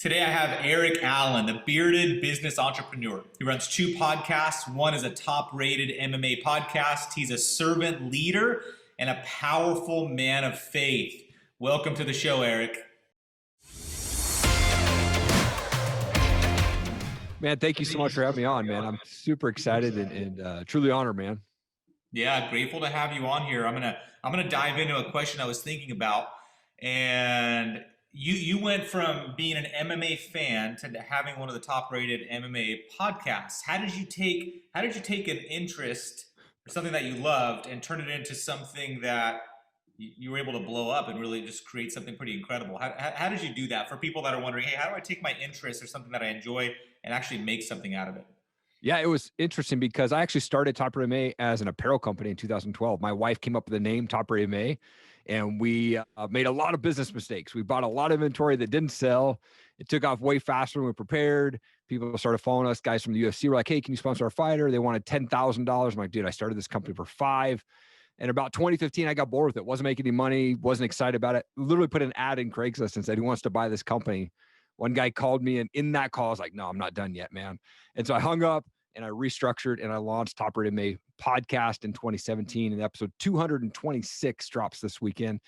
Today I have Erik Allen, the bearded business entrepreneur. He runs two podcasts. One is a top-rated MMA podcast. He's a servant leader and a powerful man of faith. Welcome to the show, Erik. Man, thank you so much for having me on, man. I'm super excited and truly honored, man. Yeah, grateful to have you on here. I'm gonna dive into a question I was thinking about, and you went from being an MMA fan to having one of the top-rated MMA podcasts. How did you take an interest or something that you loved and turn it into something that you were able to blow up and really just create something pretty incredible? How did you do that for people that are wondering, hey, how do I take my interest or something that I enjoy and actually make something out of it? Yeah, it was interesting because I actually started Top Rated MMA as an apparel company in 2012. My wife came up with the name Top Rated MMA, and we made a lot of business mistakes. We bought a lot of inventory that didn't sell. It took off way faster than we prepared. People started following us. Guys from the UFC were like, hey, can you sponsor our fighter? They wanted $10,000. I'm like, dude, I started this company for $5,000. And about 2015, I got bored with it. Wasn't making any money. Wasn't excited about it. Literally put an ad in Craigslist and said, who wants to buy this company? One guy called me, and in that call, I was like, no, I'm not done yet, man. And so I hung up and I restructured and I launched Top Rated MMA podcast in 2017, and episode 226 drops this weekend.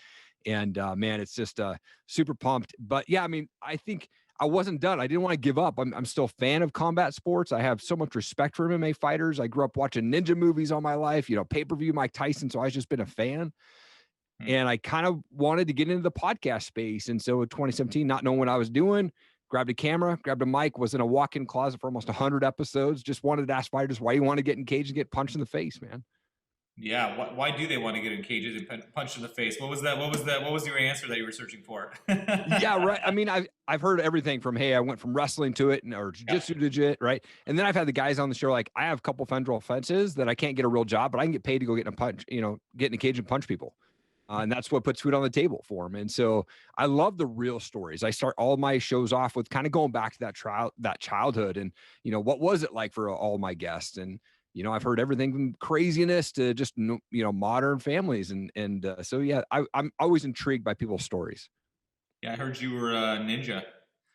And man, it's just super pumped. But yeah, I mean, I think I wasn't done. I didn't want to give up. I'm still a fan of combat sports. I have so much respect for MMA fighters. I grew up watching ninja movies all my life, pay-per-view Mike Tyson. So I've just been a fan. And I kind of wanted to get into the podcast space. And so in 2017, not knowing what I was doing, grabbed a camera, grabbed a mic, was in a walk-in closet for almost 100 episodes. Just wanted to ask fighters why you want to get in cage and get punched in the face, man. Yeah, why do they want to get in cages and punched in the face? What was that? What was your answer that you were searching for? Yeah, right. I mean, I've heard everything from, hey, I went from wrestling to it, or jiu-jitsu to it, right? And then I've had the guys on the show like, I have a couple federal offenses that I can't get a real job, but I can get paid to go get in a punch, get in a cage and punch people. And that's what puts food on the table for them. And so I love the real stories. I start all my shows off with kind of going back to that childhood and, what was it like for all my guests? And, I've heard everything from craziness to just, modern families. So, yeah, I'm always intrigued by people's stories. Yeah, I heard you were a ninja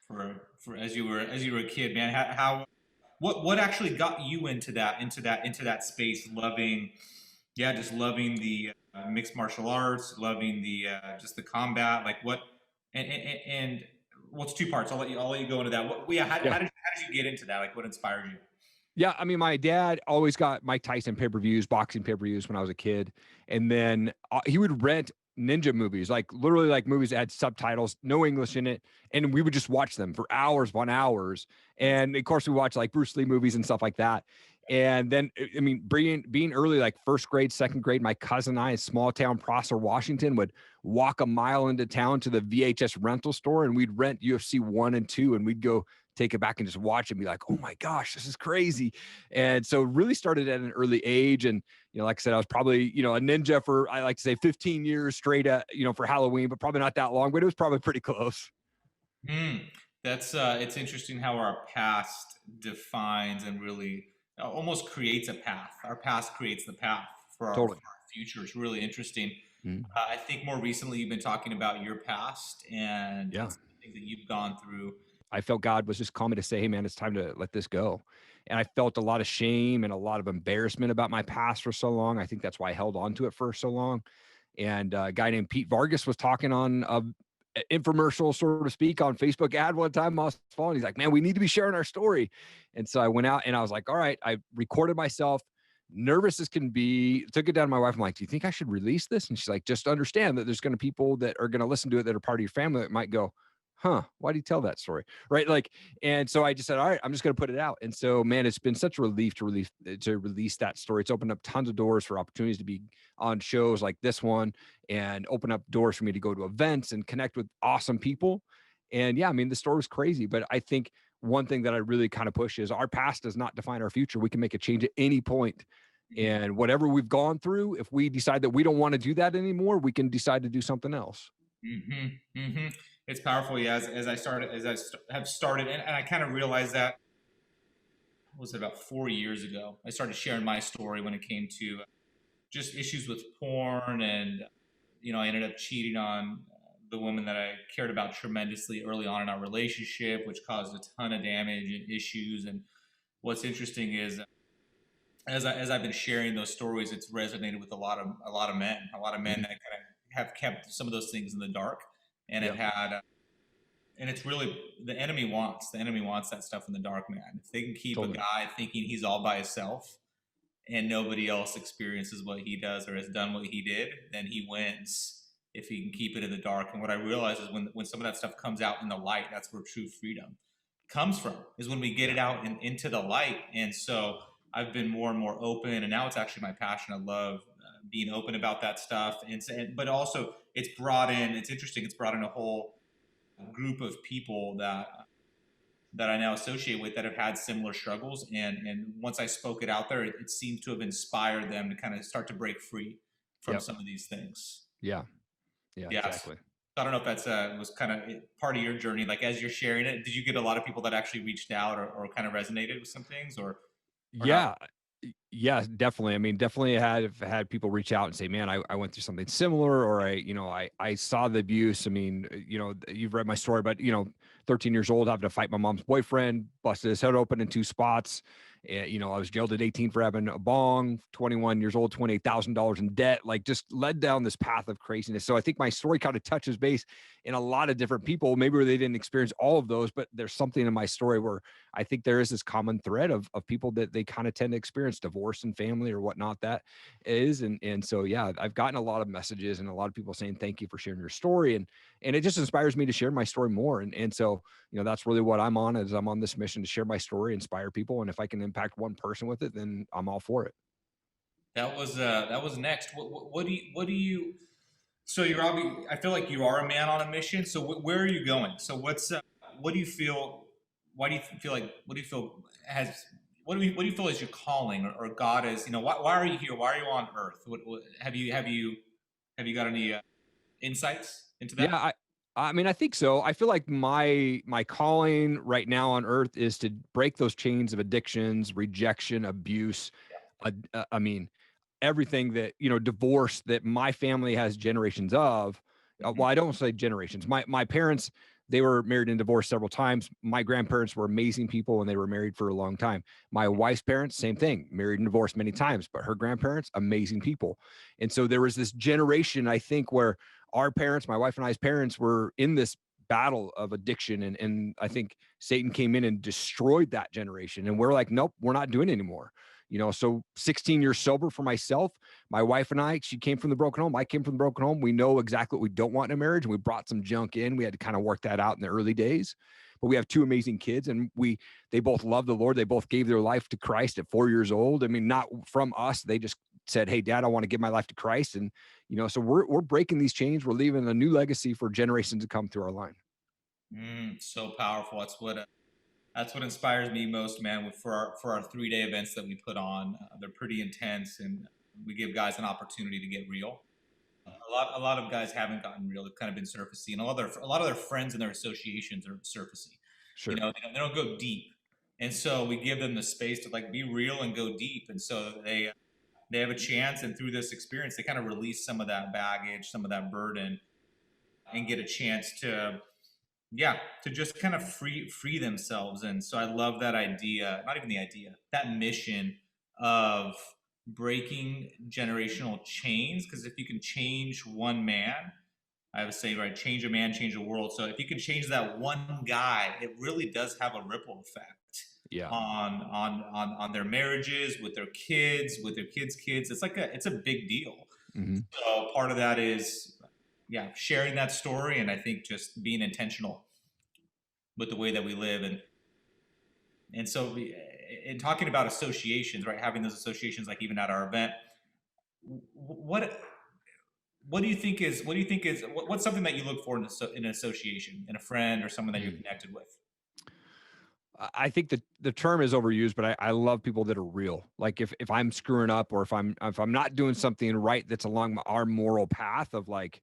for as you were a kid, man. What actually got you into that space, just loving the mixed martial arts, loving the just the combat, like what, and well, it's two parts. I'll let you go into that. How did you get into that? Like, what inspired you? Yeah, I mean, my dad always got Mike Tyson pay-per-views, boxing pay-per-views when I was a kid. And then he would rent ninja movies, like literally like movies that had subtitles, no English in it. And we would just watch them for hours upon hours. And of course, we watched like Bruce Lee movies and stuff like that. And then, I mean, being early, like first grade, second grade, my cousin and I in small town Prosser, Washington, would walk a mile into town to the VHS rental store, and we'd rent UFC 1 and 2, and we'd go take it back and just watch and be like, oh my gosh, this is crazy. And so really started at an early age. And, like I said, I was probably, a ninja for, I like to say 15 years straight at, for Halloween, but probably not that long, but it was probably pretty close. That's it's interesting how our past defines and really almost creates a path. Our past creates the path for our future. It's really interesting. I think more recently you've been talking about your past and things that you've gone through. I felt God was just calling me to say, hey, man, it's time to let this go. And I felt a lot of shame and a lot of embarrassment about my past for so long. I think that's why I held on to it for so long. And a guy named Pete Vargas was talking on an infomercial, so to speak, on Facebook ad one time. I was following. He's like, man, we need to be sharing our story. And so I went out and I was like, all right, I recorded myself, nervous as can be, took it down to my wife. I'm like, do you think I should release this? And she's like, just understand that there's going to be people that are going to listen to it that are part of your family that might go, huh, why do you tell that story? Right. Like, and so I just said, all right, I'm just going to put it out. And so, man, it's been such a relief to release that story. It's opened up tons of doors for opportunities to be on shows like this one and open up doors for me to go to events and connect with awesome people. And yeah, I mean, the story was crazy, but I think one thing that I really kind of push is our past does not define our future. We can make a change at any point. And whatever we've gone through, if we decide that we don't want to do that anymore, we can decide to do something else. It's powerful. Yeah. As I have started, and I kind of realized that, was it about 4 years ago? I started sharing my story when it came to just issues with porn, and I ended up cheating on the woman that I cared about tremendously early on in our relationship, which caused a ton of damage and issues. And what's interesting is, as I've been sharing those stories, it's resonated with a lot of men Hmm. that kind of have kept some of those things in the dark, and have Yep. had, and it's really the enemy wants that stuff in the dark, man. If they can keep a Totally. guy thinking he's all by himself and nobody else experiences what he does or has done what he did, then he wins if he can keep it in the dark. And what I realize is when some of that stuff comes out in the light, that's where true freedom comes from, is when we get Yeah. it out into the light. And so I've been more and more open, and now it's actually my passion. I love being open about that stuff. But also it's interesting, it's brought in a whole group of people that I now associate with that have had similar struggles. And once I spoke it out there, it seemed to have inspired them to kind of start to break free from Yep. some of these things. Yeah. Yeah. Yes. Exactly. I don't know if that's was kind of part of your journey. Like as you're sharing it, did you get a lot of people that actually reached out or kind of resonated with some things or not? Yeah. Yeah, definitely. I mean, definitely have had people reach out and say, man, I went through something similar, or I saw the abuse. I mean, you've read my story, but 13 years old, having to fight my mom's boyfriend, busted his head open in two spots. I was jailed at 18 for having a bong, 21 years old, $28,000 in debt, like just led down this path of craziness. So I think my story kind of touches base in a lot of different people, maybe where they didn't experience all of those, but there's something in my story where I think there is this common thread of people that they kind of tend to experience divorce and family or whatnot that is. And so, yeah, I've gotten a lot of messages and a lot of people saying, thank you for sharing your story. And it just inspires me to share my story more. And so, that's really what I'm on, is I'm on this mission to share my story, inspire people. And if I can impact one person with it, then I'm all for it. That was next. What do you? So you're obviously, I feel like you are a man on a mission. So where are you going? So what do you feel? Why do you feel like? What do you feel has? What do you feel is your calling, or God is? Why are you here? Why are you on Earth? Have you got any insights into Yeah, that? I mean, I think so. I feel like my calling right now on earth is to break those chains of addictions, rejection, abuse. I mean, everything that, divorce that my family has generations of. Mhm. Well, I don't say generations. My parents, they were married and divorced several times. My grandparents were amazing people and they were married for a long time. My wife's parents, same thing, married and divorced many times, but her grandparents, amazing people. And so there was this generation, I think, where our parents, my wife and I's parents, were in this battle of addiction. And I think Satan came in and destroyed that generation. And we're like, nope, we're not doing it anymore. So 16 years sober for myself, my wife and I, she came from the broken home. I came from the broken home. We know exactly what we don't want in a marriage. And we brought some junk in. We had to kind of work that out in the early days. But we have two amazing kids, and they both love the Lord. They both gave their life to Christ at 4 years old. I mean, not from us. They just said, hey, Dad, I want to give my life to Christ. And so we're breaking these chains. We're leaving a new legacy for generations to come through our line. So powerful. That's what inspires me most, man. For our 3 day events that we put on, they're pretty intense, and we give guys an opportunity to get real. A lot of guys haven't gotten real. They've kind of been surfacey, and a lot of their friends and their associations are surfacey. Sure. They don't go deep, and so we give them the space to like be real and go deep, and so they have a chance. And through this experience, they kind of release some of that baggage, some of that burden, and get a chance to just kind of free themselves. And so I love that idea, not even the idea, that mission of breaking generational chains. Because if you can change one man, I would say, right, change a man, change a world. So if you can change that one guy, it really does have a ripple effect Yeah. on their marriages, with their kids, with their kids. It's a big deal. Hmm. So part of that is, sharing that story, and I think just being intentional with the way that we live. And so in talking about associations, right, having those associations, like even at our event, what what do you think is what's something that you look for in, in an association, in a friend or someone that you're connected with? I think that the term is overused, but I love people that are real. Like if I'm screwing up, or if I'm not doing something right that's along our moral path of, like,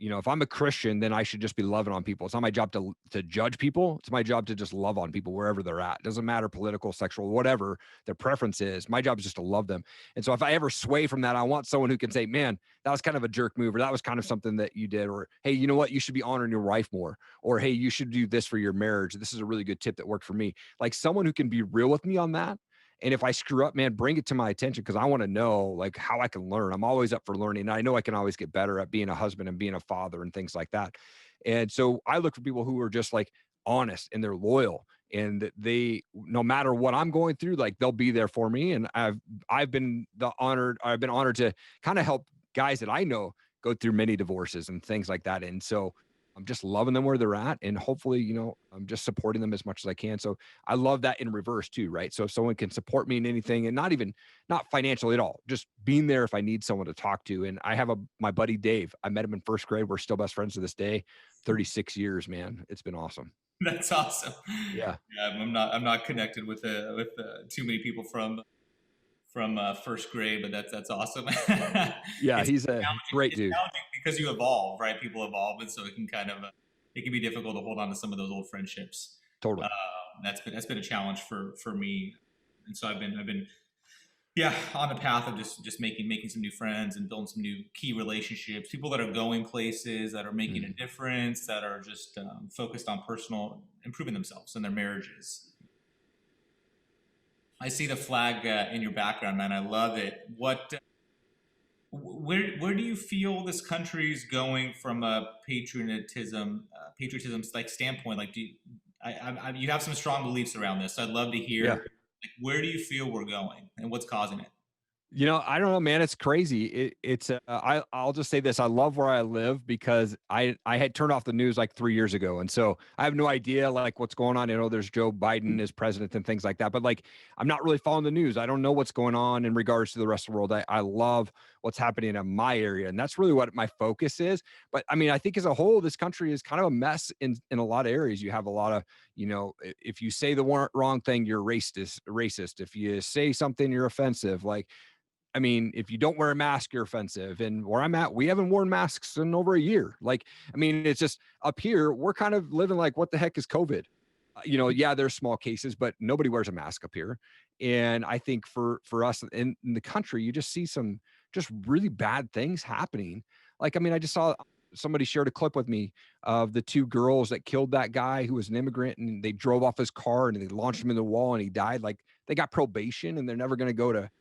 if I'm a Christian, then I should just be loving on people. It's not my job to judge people. It's my job to just love on people wherever they're at. It doesn't matter political, sexual, whatever their preference is. My job is just to love them. And so if I ever sway from that, I want someone who can say, man, that was kind of a jerk move, or that was kind of something that you did, or hey, you know what? You should be honoring your wife more, or hey, you should do this for your marriage. This is a really good tip that worked for me. Like someone who can be real with me on that. And if I screw up, man, bring it to my attention because I want to know like how I can learn. I'm always up for learning. And I know I can always get better at being a husband and being a father and things like that. And so I look for people who are just like honest and they're loyal and they, no matter what I'm going through, like they'll be there for me. And I've been honored to kind of help guys that I know go through many divorces and things like that. And so I'm just loving them where they're at. And hopefully, I'm just supporting them as much as I can. So I love that in reverse too, right? So if someone can support me in anything and not financially at all, just being there if I need someone to talk to. And I have my buddy, Dave, I met him in first grade. We're still best friends to this day, 36 years, man. It's been awesome. That's awesome. Yeah. Yeah, I'm not connected with too many people from first grade, but that's awesome. Yeah. It's He's a great it's dude. challenging because you evolve, right? People evolve, and so it can kind of it can be difficult to hold on to some of those old friendships. Totally. That's been a challenge for me, and so I've been yeah on the path of just making some new friends and building some new key relationships. People that are going places, that are making a Mm. difference, that are just focused on personal improving themselves and their marriages. I see the flag in your background, man. I love it. Where do you feel this country's going from a patriotism like standpoint? Like, you have some strong beliefs around this. So I'd love to hear. Yeah. Like, where do you feel we're going, and what's causing it? I don't know, man. It's crazy. I'll just say this. I love where I live because I had turned off the news like 3 years ago. And so I have no idea like what's going on. There's Joe Biden as president and things like that, but like, I'm not really following the news. I don't know what's going on in regards to the rest of the world. I love what's happening in my area. And that's really what my focus is. But I mean, I think as a whole, this country is kind of a mess in a lot of areas. You have a lot of, if you say the wrong thing, you're racist. If you say something, you're offensive. Like, I mean, if you don't wear a mask, you're offensive. And where I'm at, we haven't worn masks in over a year. Like, I mean, it's just up here, we're kind of living like, what the heck is COVID? Yeah, there's small cases, but nobody wears a mask up here. And I think for us in the country, you just see some just really bad things happening. Like, I mean, I just saw somebody shared a clip with me of the two girls that killed that guy who was an immigrant and they drove off his car and they launched him in the wall and he died. Like, they got probation and they're never going to go to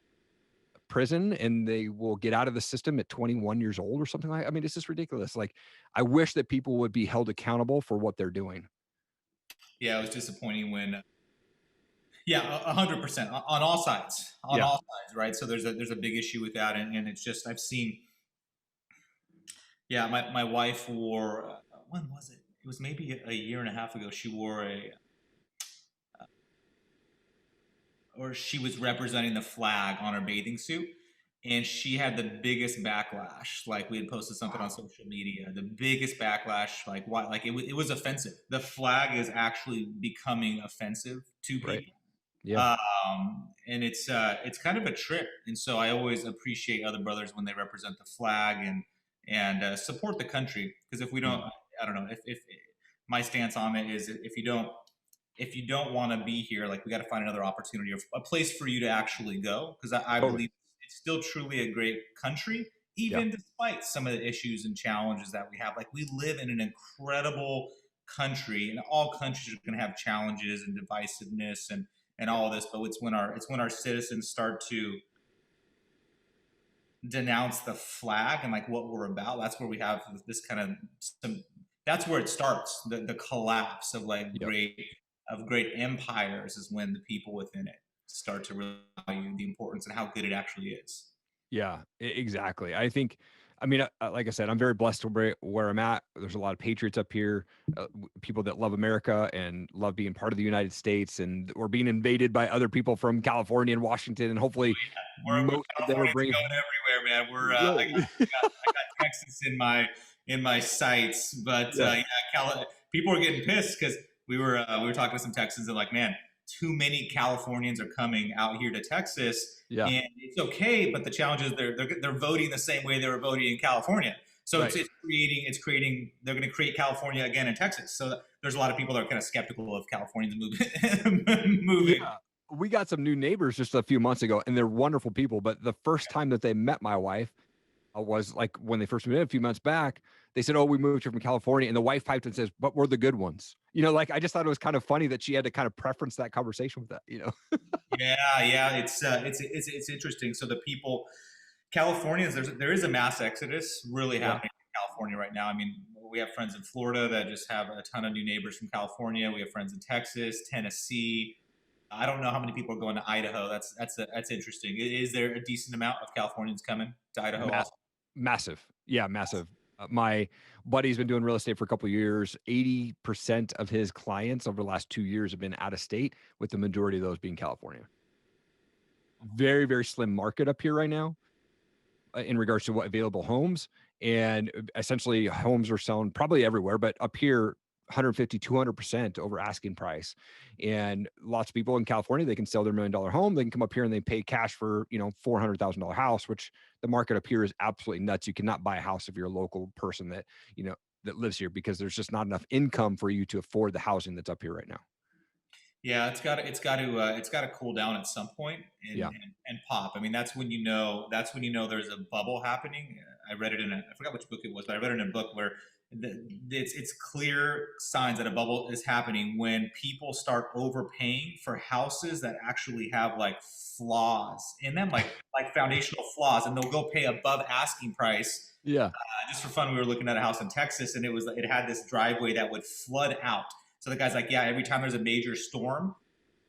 prison and they will get out of the system at 21 years old or something like that. I mean, it's just ridiculous. Like, I wish that people would be held accountable for what they're doing. Yeah, it was disappointing when. Yeah, 100% on all sides, Yeah. right? So there's a big issue with that, and it's just I've seen. Yeah, my wife wore when was it? It was maybe a year and a half ago. She wore or she was representing the flag on her bathing suit, and she had the biggest backlash. Like, we had posted something on social media, the biggest backlash. Like, why? Like, it was offensive. The flag is actually becoming offensive to Right. people. Yeah. And it's kind of a trip. And so I always appreciate other brothers when they represent the flag and support the country. Because if we don't, Mm. I don't know, if my stance on it is, if you don't want to be here, like, we got to find another opportunity or a place for you to actually go. Because I Totally. believe it's still truly a great country, Yeah. even despite some of the issues and challenges that we have. Like, we live in an incredible country, and all countries are going to have challenges and divisiveness and all of this. But it's when our citizens start to denounce the flag and like what we're about. That's where we have this kind of some. That's where it starts. The collapse of like Yep. great empires is when the people within it start to really value the importance and how good it actually is. Yeah, exactly. I mean, like I said, I'm very blessed to where I'm at. There's a lot of patriots up here, people that love America and love being part of the United States. And we're being invaded by other people from California and Washington. And hopefully, We're most of them are Californians bringing. going everywhere, man. We're Yeah. I got Texas in my sights, but Yeah. yeah, people are getting pissed because we were talking to some Texans and like, man, too many Californians are coming out here to Texas, Yeah. and it's okay, but the challenge is they're voting the same way they were voting in California. So Right. it's creating. They're going to create California again in Texas. So there's a lot of people that are kind of skeptical of Californians moving. moving. Yeah. We got some new neighbors just a few months ago, and they're wonderful people. But the first time that they met my wife was like when they first moved in a few months back. They said, "Oh, we moved here from California," and the wife piped and says, "But we're the good ones." Like I just thought it was kind of funny that she had to kind of preference that conversation with that. Yeah, yeah, it's interesting. So the people, Californians, there is a mass exodus really Yeah. happening in California right now. I mean, we have friends in Florida that just have a ton of new neighbors from California. We have friends in Texas, Tennessee. I don't know how many people are going to Idaho. That's interesting. Is there a decent amount of Californians coming to Idaho Ma- also? Massive. Yeah, massive. My buddy's been doing real estate for a couple of years. 80% of his clients over the last 2 years have been out of state, with the majority of those being California. Very, very slim market up here right now in regards to what available homes. And essentially, homes are selling probably everywhere, but up here, 150, 200% over asking price. And lots of people in California, they can sell their $1 million home. They can come up here and they pay cash for, $400,000 house, which the market up here is absolutely nuts. You cannot buy a house if you're a local person you know, that lives here, because there's just not enough income for you to afford the housing that's up here right now. Yeah, it's got to cool down at some point Yeah. and pop. I mean, that's when you know there's a bubble happening. I read it I forgot which book it was, but I read it in a book where it's clear signs that a bubble is happening when people start overpaying for houses that actually have like flaws in them, like foundational flaws, and they'll go pay above asking price. Yeah. Just for fun, we were looking at a house in Texas, and it had this driveway that would flood out. So the guy's like, yeah, every time there's a major storm,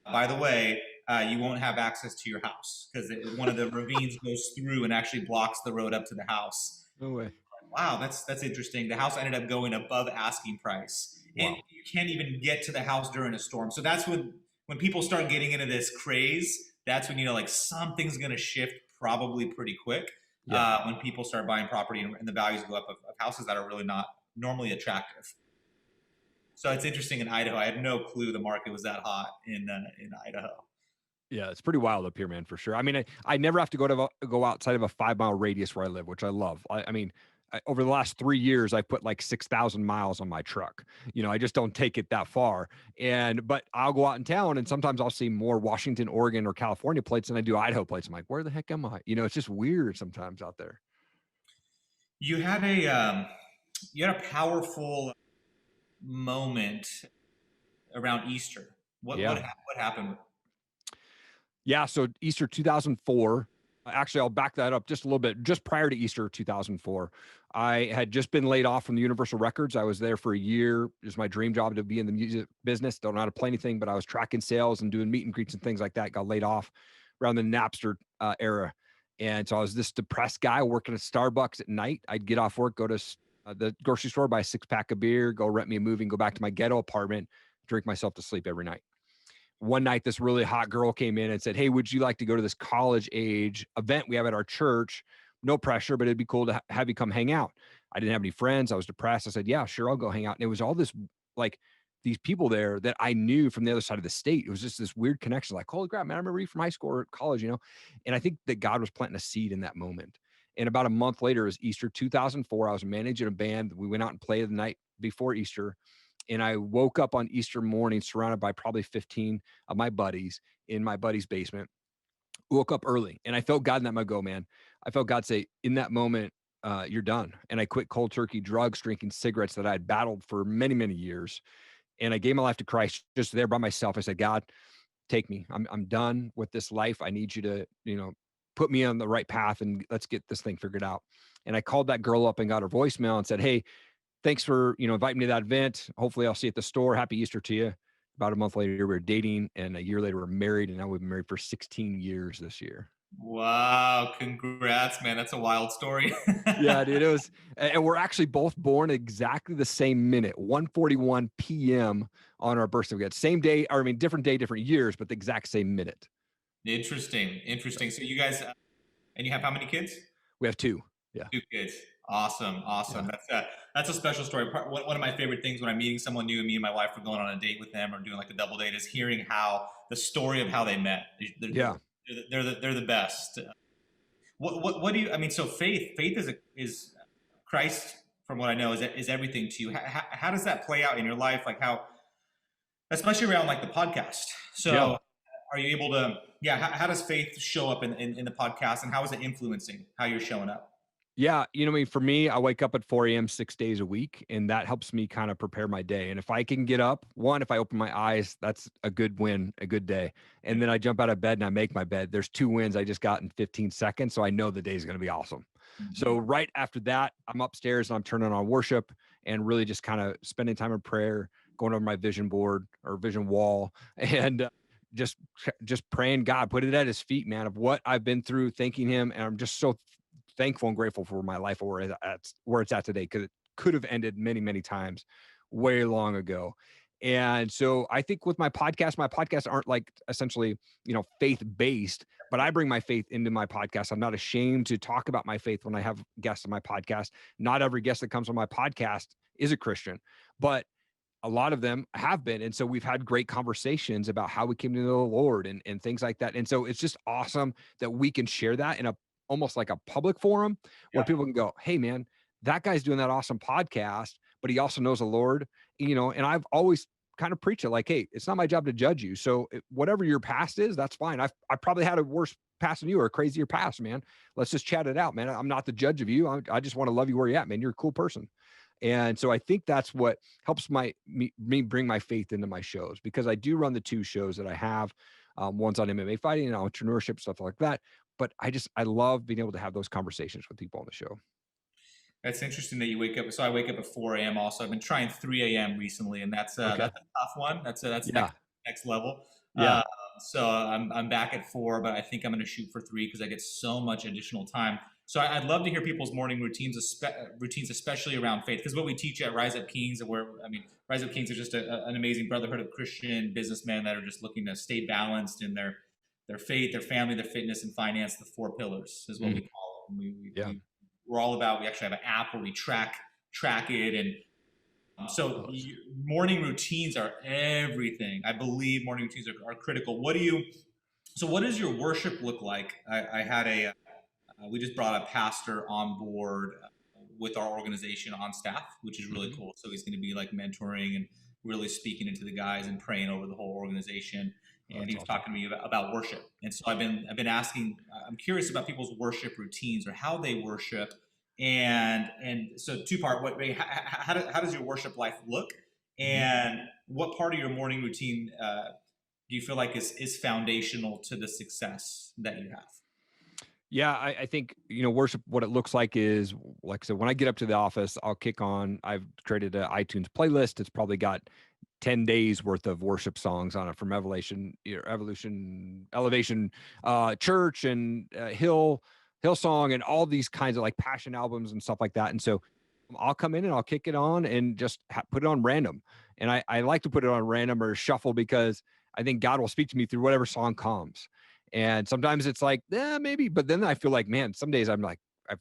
by the way, you won't have access to your house because one of the ravines goes through and actually blocks the road up to the house. No way. Wow, that's interesting. The house ended up going above asking price, and Wow. you can't even get to the house during a storm. So that's when people start getting into this craze. That's when you know like something's going to shift probably pretty quick. Yeah. When people start buying property and the values go up of houses that are really not normally attractive. So it's interesting in Idaho. I had no clue the market was that hot in Idaho. Yeah, it's pretty wild up here, man, for sure. I mean, I never have to go outside of a 5 mile radius where I live, which I love. I mean, over the last 3 years, I've put like 6,000 miles on my truck. I just don't take it that far. But I'll go out in town, and sometimes I'll see more Washington, Oregon, or California plates than I do Idaho plates. I'm like, where the heck am I? It's just weird sometimes out there. You had a powerful moment around Easter. Yeah. What happened? Yeah, so Easter 2004. Actually, I'll back that up just a little bit. Just prior to Easter 2004, I had just been laid off from the Universal Records. I was there for a year. It was my dream job to be in the music business. Don't know how to play anything, but I was tracking sales and doing meet and greets and things like that. Got laid off around the Napster era. And so I was this depressed guy working at Starbucks at night. I'd get off work, go to the grocery store, buy a 6-pack of beer, go rent me a movie, and go back to my ghetto apartment, drink myself to sleep every night. One night, this really hot girl came in and said, "Hey, would you like to go to this college age event we have at our church? No pressure, but it'd be cool to have you come hang out." I didn't have any friends. I was depressed. I said, "Yeah, sure, I'll go hang out." And it was all this like these people there that I knew from the other side of the state. It was just this weird connection. Like, holy crap, man, I remember you from high school or college. And I think that God was planting a seed in that moment. And about a month later, it was Easter 2004. I was managing a band. We went out and played the night before Easter, and I woke up on Easter morning surrounded by probably 15 of my buddies in my buddy's basement. Woke up early, and I felt God in that moment go, man. I felt God say, in that moment, you're done. And I quit cold turkey drugs, drinking cigarettes that I had battled for many, many years. And I gave my life to Christ just there by myself. I said, God, take me. I'm done with this life. I need you to, put me on the right path, and let's get this thing figured out. And I called that girl up and got her voicemail and said, "Hey, thanks for, inviting me to that event. Hopefully I'll see you at the store. Happy Easter to you." About a month later, we were dating, and a year later, we're married, and now we've been married for 16 years this year. Wow, congrats, man. That's a wild story. Yeah, dude, it was, and we're actually both born exactly the same minute, 1:41 p.m. on our birthday. We got same day, or I mean, different day, different years, but the exact same minute. Interesting, interesting. So you guys, and you have how many kids? We have two. Yeah. Two kids. Awesome, awesome. Yeah. That's a special story. One of my favorite things when I'm meeting someone new, and me and my wife are going on a date with them or doing like a double date, is hearing how the story of how they met. Yeah. They're the best. What do you? I mean, so faith is Christ, from what I know, is everything to you. How does that play out in your life? Like how, especially around like the podcast. Yeah. So are you able to, yeah, how does faith show up in the podcast, and how is it influencing how you're showing up? Yeah, I mean, for me, I wake up at 4 a.m. 6 days a week, and that helps me kind of prepare my day. And if I can get up, one, if I open my eyes, that's a good win, a good day. Yeah. And then I jump out of bed and I make my bed. There's 2 wins I just got in 15 seconds, so I know the day's going to be awesome. So Mhm. right after that, I'm upstairs and I'm turning on worship and really just kind of spending time in prayer, going over my vision board or vision wall, and just praying God, put it at His feet, man, of what I've been through, thanking Him, and I'm just so thankful and grateful for my life where it's at today, because it could have ended many, many times way long ago. And so I think with my podcasts aren't like essentially, faith based, but I bring my faith into my podcast. I'm not ashamed to talk about my faith when I have guests on my podcast. Not every guest that comes on my podcast is a Christian, but a lot of them have been. And so we've had great conversations about how we came to know the Lord and things like that. And so it's just awesome that we can share that in a almost like a public forum where Yeah. people can go, hey man, that guy's doing that awesome podcast, but he also knows the Lord, and I've always kind of preach it like, hey, it's not my job to judge you. So whatever your past is, that's fine. I probably had a worse past than you or a crazier past, man. Let's just chat it out, man. I'm not the judge of you. I just want to love you where you're at, man. You're a cool person. And so I think that's what helps me bring my faith into my shows, because I do run the two shows that I have. One's on MMA fighting and entrepreneurship, stuff like that. But I love being able to have those conversations with people on the show. That's interesting that you wake up. So I wake up at 4 a.m. Also, I've been trying 3 a.m. recently, and Okay. that's a tough one. That's Yeah. next level. Yeah. So I'm back at 4, but I think I'm going to shoot for 3 because I get so much additional time. So I'd love to hear people's morning routines, especially around faith, because what we teach at Rise Up Kings, and Rise Up Kings are just an amazing brotherhood of Christian businessmen that are just looking to stay balanced in their faith, their family, their fitness, and finance. The 4 pillars is what we Mhm. call them. Yeah. We're all about. We actually have an app where we track it, and so Nice. morning routines are everything. I believe morning routines are critical. What does your worship look like? I had we just brought a pastor on board with our organization on staff, which is really Mhm. cool. So he's going to be like mentoring and really speaking into the guys and praying over the whole organization. Oh, And that's he was awesome. talking to me about worship. And so I've been asking. I'm curious about people's worship routines or how they worship. And so two part. How does your worship life look? Mhm. And what part of your morning routine do you feel like is foundational to the success that you have? Yeah, I think, worship, what it looks like is, like I said, when I get up to the office, I've created an iTunes playlist. It's probably got 10 days worth of worship songs on it, from Elevation, Church, and Hillsong, and all these kinds of like passion albums and stuff like that. And so I'll come in and I'll kick it on and just put it on random. And I like to put it on random or shuffle, because I think God will speak to me through whatever song comes. And sometimes it's like, yeah, maybe. But then I feel like, man, some days I feel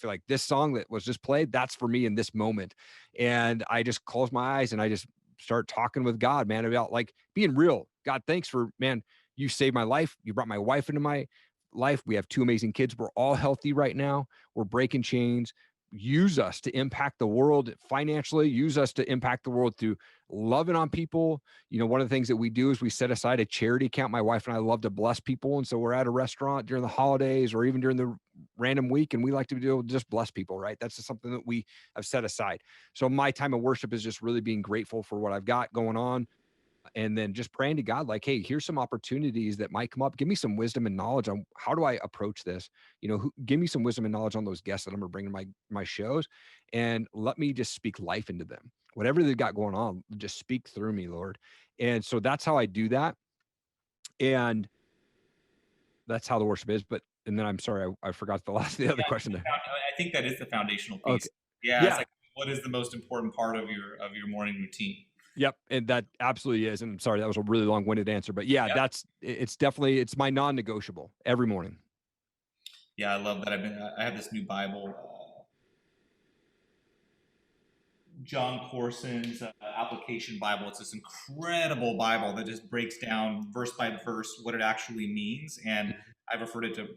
like this song that was just played, that's for me in this moment. And I just close my eyes and I just start talking with God, man, about like being real. God, thanks for, man, you saved my life. You brought my wife into my life. We have 2 amazing kids. We're all healthy right now. We're breaking chains. Use us to impact the world financially. Use us to impact the world through loving on people. One of the things that we do is we set aside a charity account. My wife and I love to bless people. And so we're at a restaurant during the holidays or even during the random week, and we like to do just bless people, right? That's just something that we have set aside. So my time of worship is just really being grateful for what I've got going on, and then just praying to God, like, hey, here's some opportunities that might come up. Give me some wisdom and knowledge on how do I approach this. Give me some wisdom and knowledge on those guests that I'm going to bring to my shows, and let me just speak life into them. Whatever they've got going on, just speak through me, Lord. And so that's how I do that, and that's how the worship is. But and then I'm sorry, I forgot the other question there. I think that is the foundational piece. Okay, Yeah, it's yeah, like what is the most important part of your morning routine? yep, and that absolutely is. And I'm sorry, that was a really long-winded answer, but yeah, Yep. it's my non-negotiable every morning. Yeah, I love that. I have this new Bible, John Corson's application Bible. It's this incredible Bible that just breaks down verse by verse what it actually means, and I've referred it to.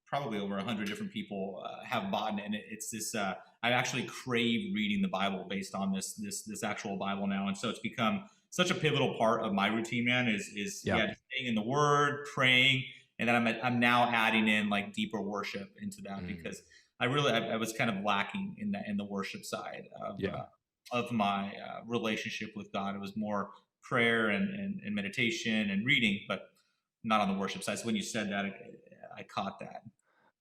probably over 100 different people have bought it, and it's this. I actually crave reading the Bible based on this actual Bible now, and so it's become such a pivotal part of my routine, man. Is Yeah. yeah, just staying in the Word, praying, and then I'm now adding in like deeper worship into that Mm. because I was kind of lacking in the worship side Yeah. of my relationship with God. It was more prayer and meditation and reading, but not on the worship side. So when you said that, I caught that.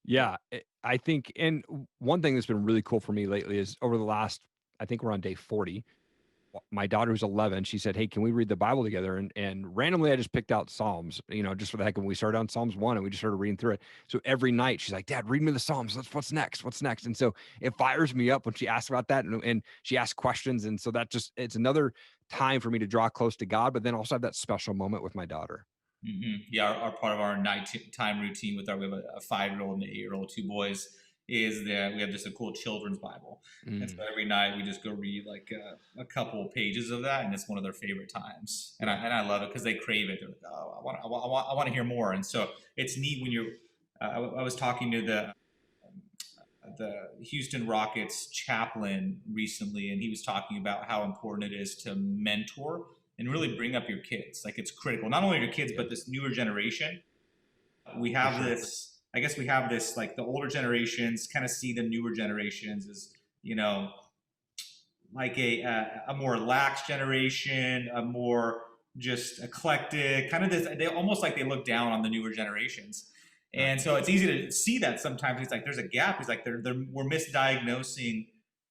Yeah, I think, and one thing that's been really cool for me lately is over the last, I think we're on day 40. My daughter who's 11, she said, "Hey, can we read the Bible together?" And randomly, I just picked out Psalms, just for the heck. And we started on Psalms 1, and we just started reading through it. So every night, she's like, "Dad, read me the Psalms. What's next? What's next?" And so it fires me up when she asks about that, and she asks questions. And so that just it's another time for me to draw close to God, but then also have that special moment with my daughter. Yeah, our part of our nighttime routine with we have a 5-year-old and an 8-year-old, two boys, is that we have just a cool children's Bible, and so Mm, every night we just go read like a couple pages of that, and it's one of their favorite times, and yeah, I love it because they crave it. They're like, oh, I want to hear more, and so it's neat when you're. I was talking to the Houston Rockets chaplain recently, and he was talking about how important it is to mentor and really bring up your kids. Like it's critical, not only your kids, yeah, but this newer generation. We for have sure. this, I guess we have this, like the older generations kind of see the newer generations as, like a more lax generation, a more just eclectic, kind of this. They almost like they look down on the newer generations, Right. and so it's easy to see that sometimes. He's like, there's a gap. He's like, we're misdiagnosing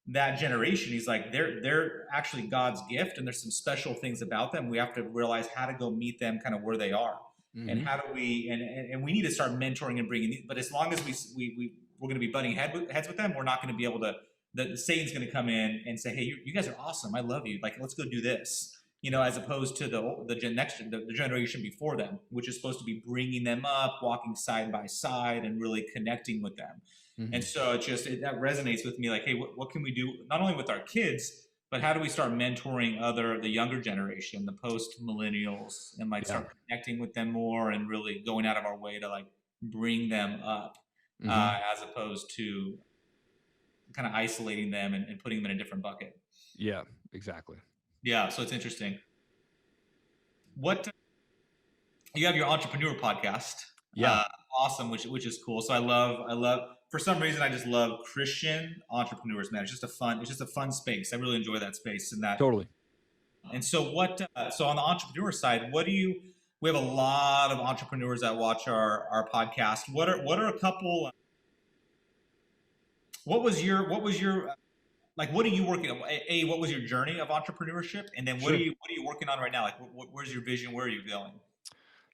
that generation. He's like, they're actually God's gift, and there's some special things about them. We have to realize how to go meet them, kind of where they are, and Hmm. how do we and we need to start mentoring and bringing these. But as long as we're going to be butting heads with them, we're not going to be able to the Satan's going to come in and say, "Hey, you guys are awesome. I love you. Like, let's go do this." As opposed to the generation before them, which is supposed to be bringing them up, walking side by side, and really connecting with them. And Hmm. so that resonates with me. Like, hey, what can we do not only with our kids, but how do we start mentoring the younger generation, the post millennials, and like Yeah. start connecting with them more, and really going out of our way to like bring them up, Hmm. as opposed to kind of isolating them and putting them in a different bucket. Yeah. Exactly. Yeah, so it's interesting. What you have your entrepreneur podcast, Yeah. uh, awesome, which is cool. So I love. For some reason, I just love Christian entrepreneurs, man. It's just a fun space. I really enjoy that space and that. Totally. And so so on the entrepreneur side, what do you? We have a lot of entrepreneurs that watch our podcast. What are a couple? What was your like what are you working on? What was your journey of entrepreneurship, and then Sure. what are you working on right now? Like where's your vision? Where are you going?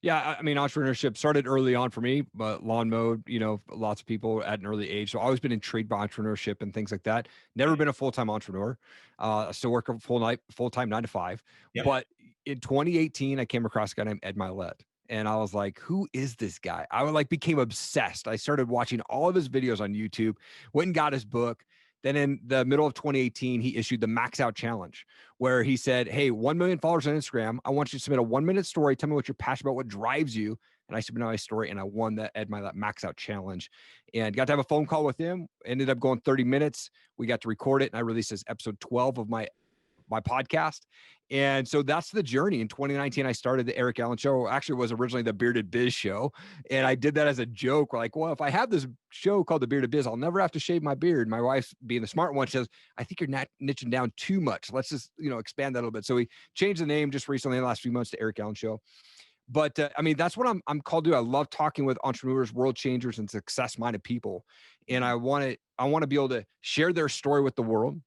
Yeah, I mean, entrepreneurship started early on for me, but lawn mowed, lots of people at an early age. So I've always been intrigued by entrepreneurship and things like that. Never been a full-time entrepreneur. I still work a full-time 9 to 5. Yep. But in 2018, I came across a guy named Ed Milet. And I was like, who is this guy? I would like became obsessed. I started watching all of his videos on YouTube, went and got his book. Then in the middle of 2018, he issued the Max Out Challenge, where he said, "Hey, 1 million followers on Instagram. I want you to submit a 1 minute story. Tell me what you're passionate about, what drives you." And I submitted my story, and I won the Ed Milet Max Out Challenge, and got to have a phone call with him. Ended up going 30 minutes. We got to record it, and I released this episode 12 of my podcast. And so that's the journey. In 2019, I started the Erik Allen show. Actually, it was originally the Bearded Biz show. And I did that as a joke. Like, well, if I have this show called the Bearded Biz, I'll never have to shave my beard. My wife, being the smart one, says, I think you're not niching down too much. Let's just, expand that a little bit. So we changed the name just recently in the last few months to Erik Allen Show. But I mean, that's what I'm called to do. I love talking with entrepreneurs, world changers, and success-minded people. And I want to be able to share their story with the world.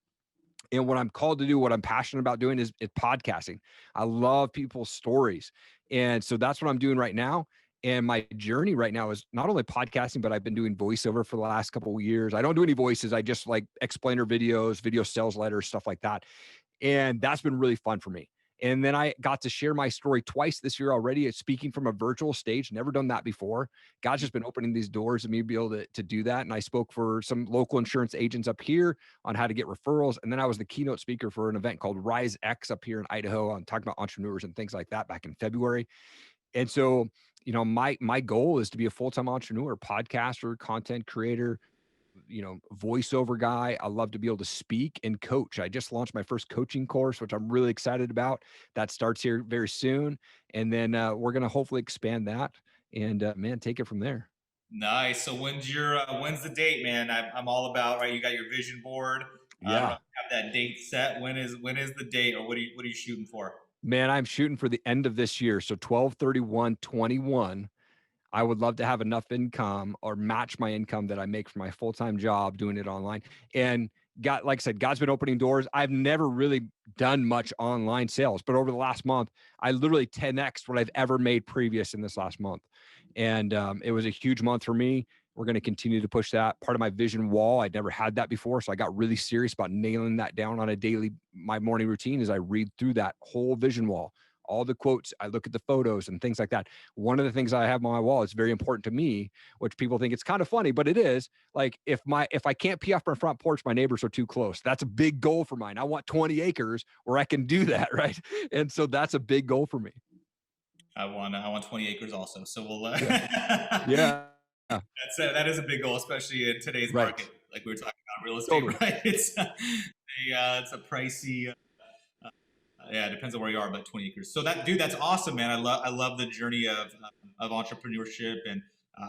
And what I'm called to do, what I'm passionate about doing is podcasting. I love people's stories. And so that's what I'm doing right now. And my journey right now is not only podcasting, but I've been doing voiceover for the last couple of years. I don't do any voices. I just like explainer videos, video sales letters, stuff like that. And that's been really fun for me. And then I got to share my story twice this year already, speaking from a virtual stage. Never done that before. God's just been opening these doors and me to be able to do that. And I spoke for some local insurance agents up here on how to get referrals. And then I was the keynote speaker for an event called Rise X up here in Idaho on talking about entrepreneurs and things like that back in February. And so my goal is to be a full-time entrepreneur, podcaster, content creator, voiceover guy. I love to be able to speak and coach. I just launched my first coaching course, which I'm really excited about. That starts here very soon. And then we're going to hopefully expand that and man, take it from there. Nice. So when's the date, man? I'm all about, right. You got your vision board. I don't know Yeah, if you have that date set. When is the date, or what are you shooting for? man, I'm shooting for the end of this year. So 12/31/21. I would love to have enough income or match my income that I make from my full-time job doing it online. And God, like I said, God's been opening doors. I've never really done much online sales, but over the last month, I literally 10x what I've ever made previous in this last month. And it was a huge month for me. We're going to continue to push that. Part of my vision wall, I'd never had that before. So I got really serious about nailing that down on a daily. My morning routine is I read through that whole vision wall, all the quotes. I look at the photos and things like that. One of the things I have on my wall is very important to me, which people think it's kind of funny, but it is. Like if I can't pee off my front porch, my neighbors are too close. That's a big goal for mine. I want 20 acres where I can do that, right? And so that's a big goal for me. I want 20 acres also. So we'll Yeah. Yeah. that is a big goal, especially in today's market. Right. Like we were talking about real estate, Totally. right? It's a pricey. Yeah, it depends on where you are, but 20 acres. So that, dude, that's awesome, man. I love the journey of entrepreneurship, and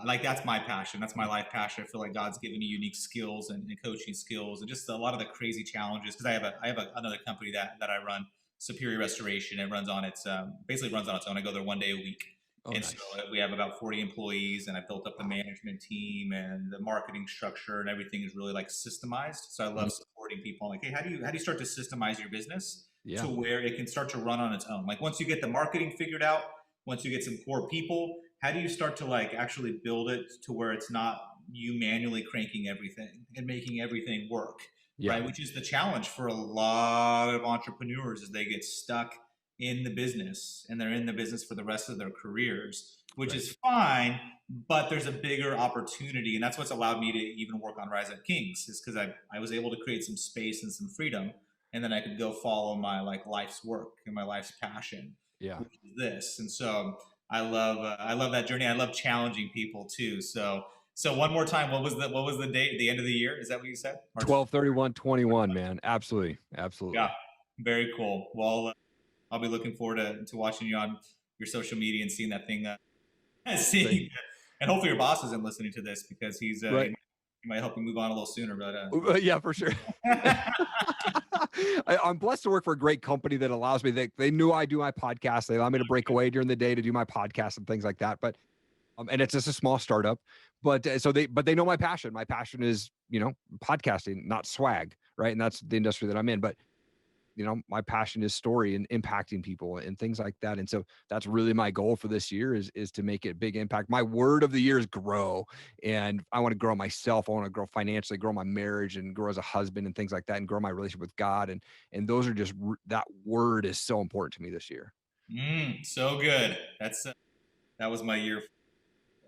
like that's my passion. That's my life passion. I feel like God's given me unique skills and coaching skills, and just a lot of the crazy challenges. Because another company that I run, Superior Restoration. It runs on its basically runs on its own. I go there one day a week. Oh, And so nice. we have about 40 employees, and I built up the management team and the marketing structure, and everything is really like systemized. So I love Mhm. supporting people. I'm like, hey, how do you start to systemize your business to Yeah. where it can start to run on its own? Like once you get the marketing figured out, once you get some core people, how do you start to like actually build it to where it's not you manually cranking everything and making everything work, Yeah. right? Which is the challenge for a lot of entrepreneurs, is they get stuck in the business, and they're in the business for the rest of their careers, which Right. is fine, but there's a bigger opportunity. And that's what's allowed me to even work on Rise Up Kings, is because I was able to create some space and some freedom, and then I could go follow my like life's work and my life's passion, Yeah. which is this. And so I love that journey. I love challenging people too. So one more time, what was the date? The end of the year? Is that what you said? March. 12/31/21, man. Absolutely. Yeah, Absolutely. very cool. Well, I'll be looking forward to watching you on your social media and seeing that thing, Thank seeing, you. and hopefully your boss isn't listening to this, because Right. he might help you move on a little sooner. But Yeah, for sure. I'm blessed to work for a great company that allows me. They knew I do my podcast. They allow me to break away during the day to do my podcast and things like that. But and it's just a small startup. But but they know my passion. My passion is podcasting, not swag, right? And that's the industry that I'm in. But my passion is story and impacting people and things like that. And so that's really my goal for this year is to make a big impact. My word of the year is grow. And I want to grow myself. I want to grow financially, grow my marriage, and grow as a husband and things like that, and grow my relationship with God. And those are just that word is so important to me this year. so good. That was my year.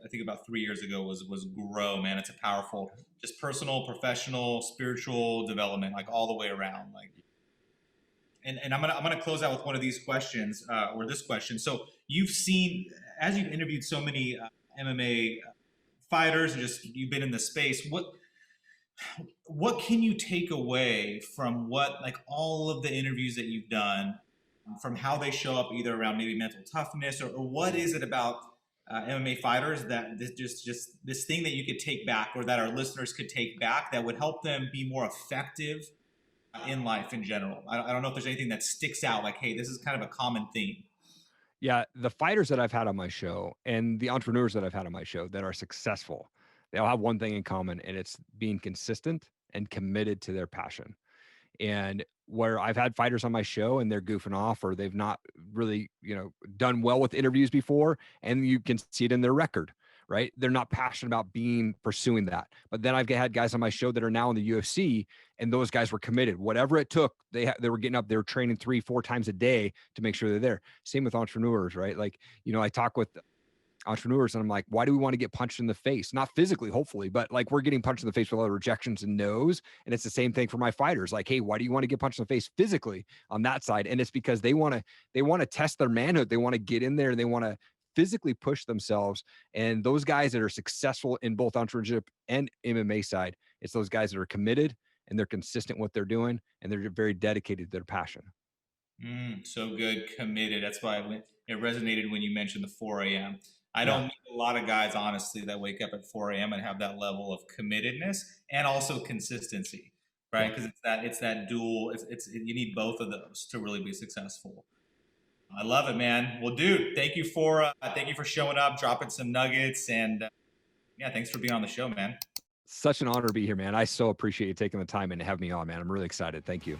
I think about 3 years ago was grow, man. It's a powerful, just personal, professional, spiritual development, like all the way around. Like, and I'm gonna close out with one of these questions, or this question. So you've seen, as you've interviewed so many MMA fighters, and just you've been in the space. What can you take away from what, like, all of the interviews that you've done, from how they show up, either around maybe mental toughness, or what is it about MMA fighters that just this thing that you could take back, or that our listeners could take back, that would help them be more effective in life in general? I don't know if there's anything that sticks out, like, hey, this is kind of a common theme. Yeah, the fighters that I've had on my show and the entrepreneurs that I've had on my show that are successful, they all have one thing in common, and it's being consistent and committed to their passion. And where I've had fighters on my show and they're goofing off, or they've not really, done well with interviews before, and you can see it in their record, right? They're not passionate about pursuing that. But then I've had guys on my show that are now in the UFC, and those guys were committed. Whatever it took, they were getting up, they were training 3-4 times a day to make sure they're there. Same with entrepreneurs, right? Like, I talk with entrepreneurs and I'm like, why do we want to get punched in the face? Not physically, hopefully, but like we're getting punched in the face with a lot of rejections and no's. And it's the same thing for my fighters. Like, hey, why do you want to get punched in the face physically on that side? And it's because they want to test their manhood. They want to get in there and they want to physically push themselves. And those guys that are successful in both entrepreneurship and MMA side, it's those guys that are committed and they're consistent what they're doing and they're very dedicated to their passion. So good, committed. That's why it resonated when you mentioned the 4 a.m. I Yeah. don't meet a lot of guys, honestly, that wake up at 4 a.m. and have that level of committedness and also consistency, right? Yeah. Because it's that dual. You need both of those to really be successful. I love it, man. Well, dude, thank you for showing up, dropping some nuggets, and yeah, thanks for being on the show, man. Such an honor to be here, man. I so appreciate you taking the time and having me on, man. I'm really excited. Thank you.